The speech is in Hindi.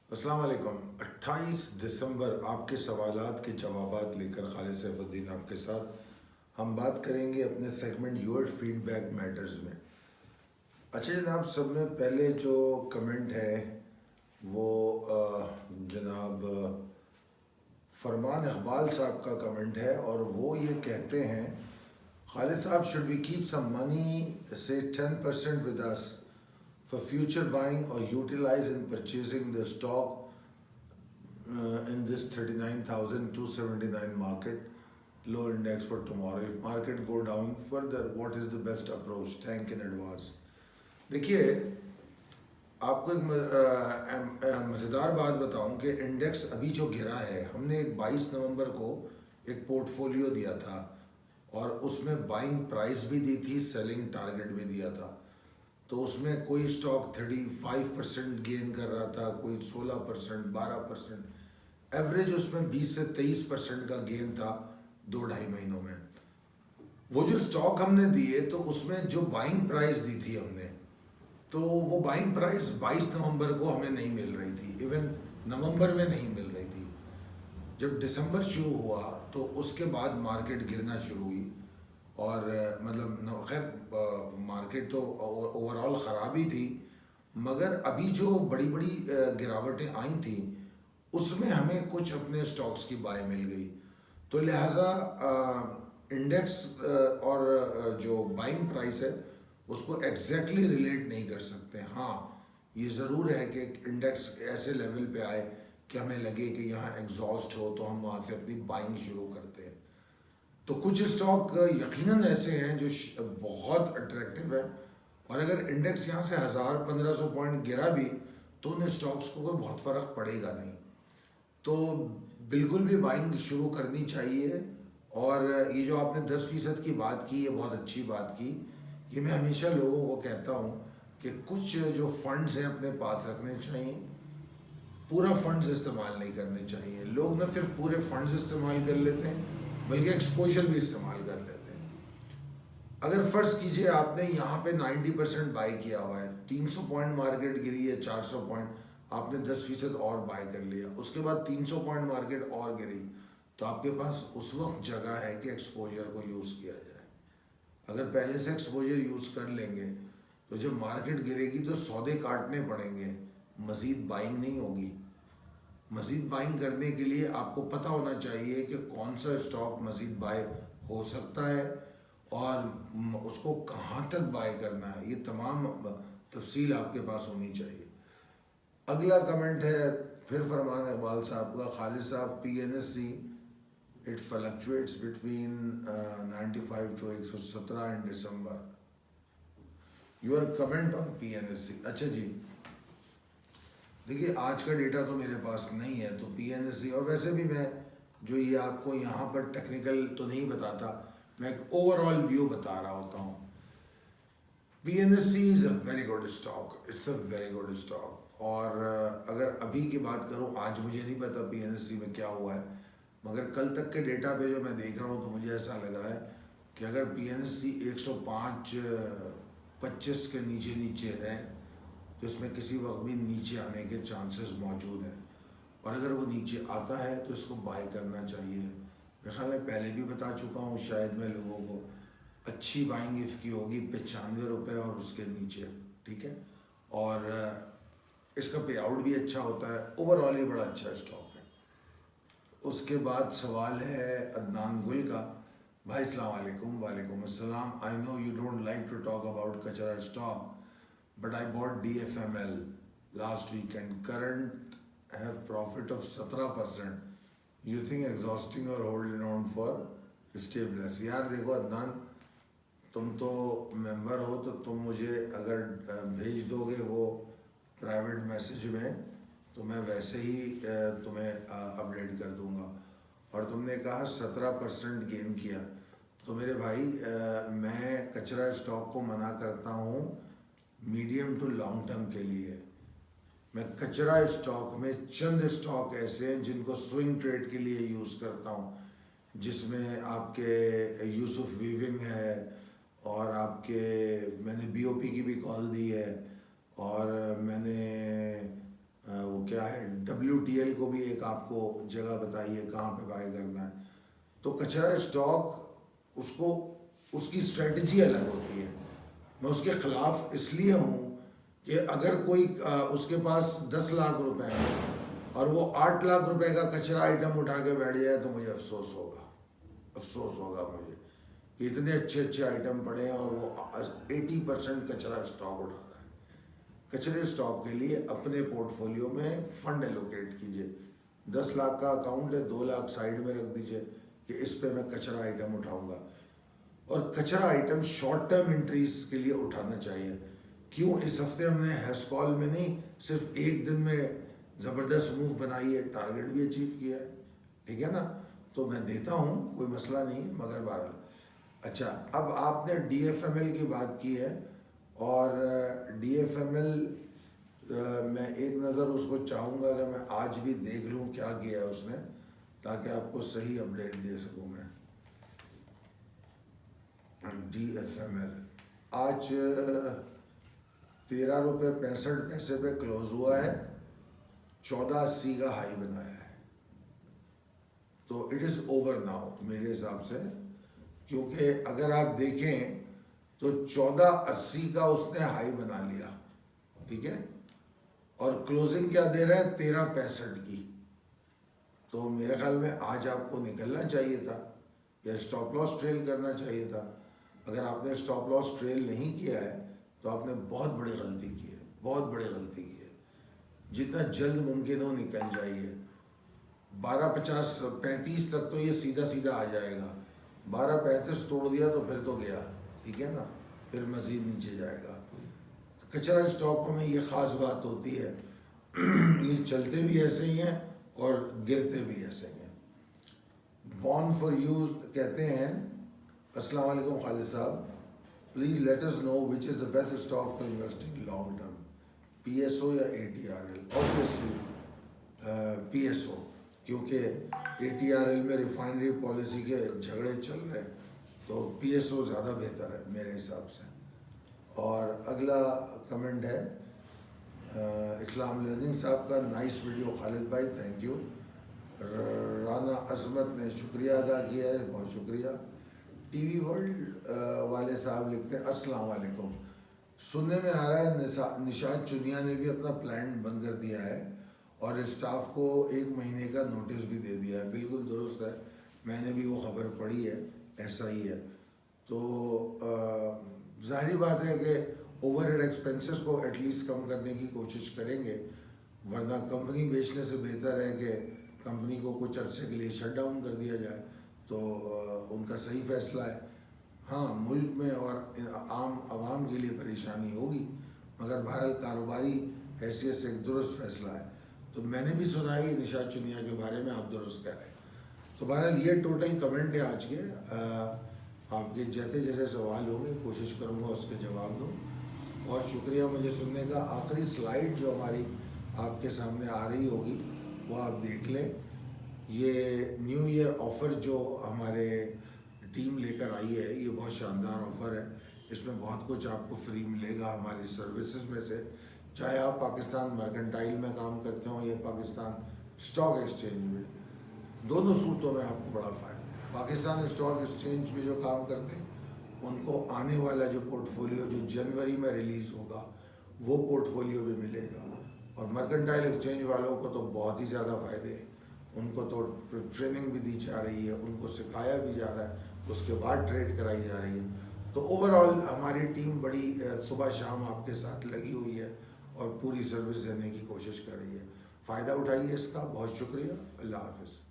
अस्सलाम वालेकुम। 28 दिसंबर आपके सवालात के जवाबात लेकर खालिद सैफुद्दीन आपके साथ हम बात करेंगे अपने सेगमेंट योर फीडबैक मैटर्स में। अच्छा जनाब, सब में पहले जो कमेंट है वो जनाब फरमान इकबाल साहब का कमेंट है और वो ये कहते हैं, खालिद साहब, should we keep some money से 10% with us for future buying or utilize in purchasing the stock in this 39,279 market low index for tomorrow. If market go down further, what is the best approach? Thank in advance. देखिए, आपको एक मज़ेदार बात बताऊं कि इंडेक्स अभी जो गिरा है, हमने एक 22 नवंबर को एक पोर्टफोलियो दिया था और उसमें बाइंग प्राइस भी दी थी, सेलिंग टारगेट भी दिया था। तो उसमें कोई स्टॉक 35% गेन कर रहा था, कोई 16%, 12%, एवरेज उसमें 20 से 23% का गेन था 2-2.5 महीनों में। वो जो स्टॉक हमने दिए तो उसमें जो बाइंग प्राइस दी थी हमने, तो वो बाइंग प्राइस 22 नवंबर को हमें नहीं मिल रही थी, इवन नवंबर में नहीं मिल रही थी। जब दिसंबर शुरू हुआ तो उसके बाद मार्केट गिरना शुरू हुई और मतलब खैर मार्केट तो ओवरऑल ख़राब ही थी, मगर अभी जो बड़ी बड़ी गिरावटें आई थी उसमें हमें कुछ अपने स्टॉक्स की बाय मिल गई। तो लिहाजा इंडेक्स और जो बाइंग प्राइस है उसको एग्जैक्टली रिलेट नहीं कर सकते। हाँ, ये ज़रूर है कि इंडेक्स ऐसे लेवल पे आए कि हमें लगे कि यहाँ एग्जॉस्ट हो तो हम वहाँ से अपनी बाइंग शुरू करते हैं। तो कुछ स्टॉक यकीनन ऐसे हैं जो बहुत अट्रैक्टिव है और अगर इंडेक्स यहाँ से 1000-1500 पॉइंट गिरा भी तो उन स्टॉक्स को कोई बहुत फ़र्क पड़ेगा नहीं। तो बिल्कुल भी बाइंग शुरू करनी चाहिए। और ये जो आपने 10% की बात की, ये बहुत अच्छी बात की। ये मैं हमेशा लोगों को कहता हूँ कि कुछ जो फंड्स हैं अपने पास रखने चाहिए, पूरा फंड्स इस्तेमाल नहीं करने चाहिए। लोग न सिर्फ पूरे फंड्स इस्तेमाल कर लेते हैं बल्कि एक्सपोजर भी इस्तेमाल कर लेते हैं। अगर फ़र्ज़ कीजिए आपने यहाँ पे 90% बाई किया हुआ है, 300 पॉइंट मार्केट गिरी है, 400 पॉइंट, आपने 10% और बाय कर लिया, उसके बाद 300 पॉइंट मार्केट और गिरी, तो आपके पास उस वक्त जगह है कि एक्सपोजर को यूज़ किया जाए। अगर पहले से एक्सपोजर यूज़ कर लेंगे तो जब मार्केट गिरेगी तो सौदे काटने पड़ेंगे, मज़ीद बाइंग नहीं होगी। मज़ीद बाइंग करने के लिए आपको पता होना चाहिए कि कौन सा स्टॉक मज़ीद बाय हो सकता है और उसको कहाँ तक बाय करना है, ये तमाम तफसील आपके पास होनी चाहिए। अगला कमेंट है फिर फरमान इकबाल साहब का, खालिद साहब, PNSE it fluctuates between 95 to 117 in December. Your comment on PNSE। अच्छा जी, देखिए आज का डेटा तो मेरे पास नहीं है, तो PNSE, और वैसे भी मैं जो ये आपको यहाँ पर टेक्निकल तो नहीं बताता, मैं एक ओवरऑल व्यू बता रहा होता हूँ। PNSE is a very good stock, it's a very good stock. और अगर अभी की बात करूँ, आज मुझे नहीं पता PNSE में क्या हुआ है, मगर कल तक के डेटा पे जो मैं देख रहा हूँ तो मुझे ऐसा लग रहा है कि अगर PNSE 105-25 के नीचे नीचे है तो इसमें किसी वक्त भी नीचे आने के चांसेस मौजूद हैं, और अगर वो नीचे आता है तो इसको बाय करना चाहिए। मेरे ख्याल में पहले भी बता चुका हूँ, शायद मैं लोगों को, अच्छी बाइंग इसकी होगी 95 रुपये और उसके नीचे, ठीक है। और इसका पे आउट भी अच्छा होता है, ओवरऑल ये बड़ा अच्छा स्टॉक है। उसके बाद सवाल है अदनान गुल का, भाई अस्सलाम वालेकुम। वालेकुम अस्सलाम। I know you don't like to talk about कचरा stock but I bought DFML last week and current have profit of 17%. You think exhausting or holding on for stability? यार देखो अदनान, तुम तो मेंबर हो तो तुम मुझे अगर भेज दोगे वो प्राइवेट मैसेज में तो मैं वैसे ही तुम्हें अपडेट कर दूंगा। और तुमने कहा 17% गेन किया, तो मेरे भाई मैं कचरा स्टॉक को मना करता हूँ मीडियम टू लॉन्ग टर्म के लिए। मैं कचरा स्टॉक में चंद स्टॉक ऐसे हैं जिनको स्विंग ट्रेड के लिए यूज़ करता हूँ, जिसमें आपके यूसुफ वीविंग है और आपके मैंने BOP की भी कॉल दी है, और मैंने वो क्या है WTL को भी एक आपको जगह बताई है कहाँ पे बाय करना है। तो कचरा स्टॉक उसको उसकी स्ट्रेटजी अलग होती है। मैं उसके ख़िलाफ़ इसलिए हूँ कि अगर कोई उसके पास 10 लाख रुपए हैं और वो 8 लाख रुपए का कचरा आइटम उठा के बैठ जाए तो मुझे अफसोस होगा मुझे कि इतने अच्छे अच्छे आइटम पड़े हैं और वो 80% कचरा स्टॉक उठा रहा है। कचरे स्टॉक के लिए अपने पोर्टफोलियो में फंड एलोकेट कीजिए। 10 लाख का अकाउंट है, 2 लाख साइड में रख दीजिए कि इस पे मैं कचरा आइटम उठाऊंगा। और कचरा आइटम शॉर्ट टर्म एंट्रीज के लिए उठाना चाहिए। क्यों इस हफ्ते हमने हैस्कॉल में नहीं, सिर्फ एक दिन में ज़बरदस्त मूव बनाई है, टारगेट भी अचीव किया है, ठीक है ना। तो मैं देता हूँ, कोई मसला नहीं है, मगर बहरहाल अच्छा। अब आपने DFML की बात की है और DFML मैं एक नज़र उसको चाहूँगा कि मैं आज भी देख लूँ क्या किया है उसने, ताकि आपको सही अपडेट दे सकूँ मैं। DFML आज 13 रुपये 65 पैसे पे क्लोज हुआ है, 1480 का हाई बनाया है। तो इट इज़ ओवर नाउ मेरे हिसाब से, क्योंकि अगर आप देखें तो 1480 का उसने हाई बना लिया, ठीक है, और क्लोजिंग क्या दे रहा है 1365 की। तो मेरे ख्याल में आज आपको निकलना चाहिए था या स्टॉप लॉस ट्रेल करना चाहिए था। अगर आपने स्टॉप लॉस ट्रेल नहीं किया है तो आपने बहुत बड़ी गलती की है, बहुत बड़ी गलती की है। जितना जल्द मुमकिन हो निकल जाइए। 12.50-35 तक तो ये सीधा सीधा आ जाएगा। 12.35 तोड़ दिया तो फिर तो गया, ठीक है ना, फिर मज़ीद नीचे जाएगा। कचरा स्टॉकों में ये ख़ास बात होती है ये चलते भी ऐसे ही हैं और गिरते भी ऐसे ही हैं। बॉन्ड फॉर यूज कहते हैं, अस्सलाम वालेकुम खालिद साहब, please let us know which is the best stock to invest in long term, PSO या ATRL। ऑब्वियसली PSO, क्योंकि ATRL में रिफाइनरी पॉलिसी के झगड़े चल रहे हैं, तो PSO ज़्यादा बेहतर है मेरे हिसाब से। और अगला कमेंट है इस्लाम लर्निंग साहब का, नाइस वीडियो खालिद भाई, थैंक यू। राना अजमत ने शुक्रिया अदा किया है, बहुत शुक्रिया। TV वर्ल्ड वाले साहब लिखते हैं अस्सलाम वालेकुम, सुनने में आ रहा है निशात चुनिया ने भी अपना प्लान बंद कर दिया है और स्टाफ को 1 महीने का नोटिस भी दे दिया है। बिल्कुल दुरुस्त है, मैंने भी वो खबर पढ़ी है, ऐसा ही है। तो जाहिर बात है कि ओवरहेड एक्सपेंसेस को एटलीस्ट कम करने की कोशिश करेंगे, वरना कंपनी बेचने से बेहतर है कि कंपनी को कुछ अरसे के लिए शट डाउन कर दिया जाए। तो उनका सही फैसला है। हाँ, मुल्क में और आम आवाम के लिए परेशानी होगी, मगर बहरहाल कारोबारी हैसियत से एक दुरुस्त फैसला है। तो मैंने भी सुना है ये निशात चुनिया के बारे में, आप दुरुस्त कह रहे हैं। तो बहरहाल ये टोटल कमेंट है आज के। आपके जैसे जैसे सवाल होंगे कोशिश करूँगा उसके जवाब दूँ। बहुत शुक्रिया मुझे सुनने का। आखिरी स्लाइड जो हमारी आपके सामने आ रही होगी वो आप देख लें। ये न्यू ईयर ऑफ़र जो हमारे टीम लेकर आई है, ये बहुत शानदार ऑफ़र है। इसमें बहुत कुछ आपको फ्री मिलेगा हमारी सर्विसेज में से, चाहे आप पाकिस्तान मर्केंटाइल में काम करते हो या पाकिस्तान स्टॉक एक्सचेंज में, दोनों सूरतों में आपको बड़ा फ़ायदा है। पाकिस्तान स्टॉक एक्सचेंज में जो काम करते हैं उनको आने वाला जो पोर्टफोलियो जो जनवरी में रिलीज़ होगा वो पोर्टफोलियो भी मिलेगा, और मर्केंटाइल एक्सचेंज वालों को तो बहुत ही ज़्यादा फ़ायदे हैं। उनको तो ट्रेनिंग भी दी जा रही है, उनको सिखाया भी जा रहा है, उसके बाद ट्रेड कराई जा रही है। तो ओवरऑल हमारी टीम बड़ी सुबह शाम आपके साथ लगी हुई है और पूरी सर्विस देने की कोशिश कर रही है। फ़ायदा उठाइए इसका। बहुत शुक्रिया। अल्लाह हाफ़िज़।